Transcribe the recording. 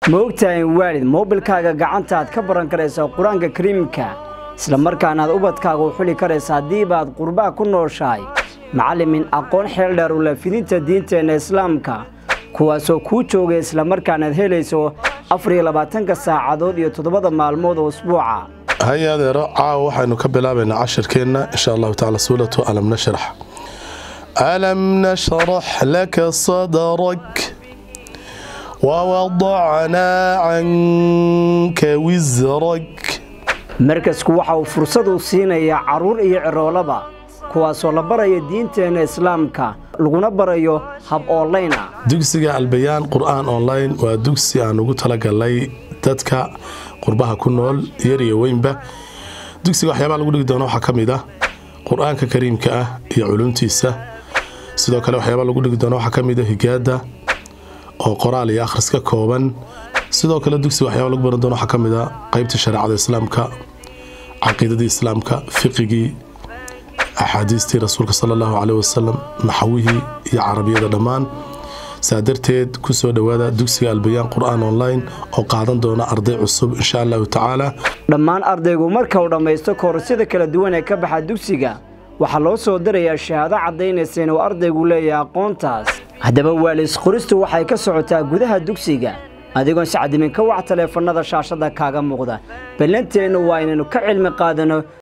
موقتين والد موبلكaaga gacantaad ka baran karaysaa quraanka kariimka isla markaana aad ubadkaaga u xuli karaysaa hadii baad qurbaa ku nooshahay macallimiin aqoon xeel dheer u leh fidinta diinteena islaamka kuwaasoo ku joogay isla markaana aad helayso 24 saacadood iyo 7 maalmood oo usbuuca hayadeero waxaynu ka bilaabaynaa casharkeena insha Allah ta'ala suuratu alam nashrah laka sadrak ووضعنا عنك وزرك مركزku waxa uu fursad u siinaya caruur iyo ciroolaba kuwaasoo la barayo diinteena islaamka laguna barayo hab online dugsiga albayaan quraan online waa dugsi aan ugu talagalay dadka qurbaha ku nool yar iyo weynba dugsiga waxyaabo lagu dhigi doono waxa kamid ah quraanka kariimka ah iyo culumtiisa sidoo kale waxyaabo lagu dhigi doono waxa kamid ah higaada oo qoraal iyo akhris ka kooban sidoo kale dugsiga waxyaabo lagu baran doono waxa kamid ah qaybta shariicada islaamka aqeedada islaamka fiqiga ahadiistii rasuulka sallallahu alayhi wasallam naxwihi iyo carabiyada dhamaan saadarteed ku soo dhawaada dugsiga albayaan quraan online oo qaadan doona arday cusub insha Allah ta'ala dhamaan ardaygu marka uu dhameysto koorsada kala duwan ee ka baxa dugsiga waxa loo soo dirayaa shahaado cadeynaysa inuu ardaygu leeyahay aqoontaas haddaba waalis qoristu waxay ka socotaa gudaha dugsiga adigoon sacadimin ka wac taleefanada shaashada kaaga muuqda ballanteenu waa inaynu ka cilmi qaadano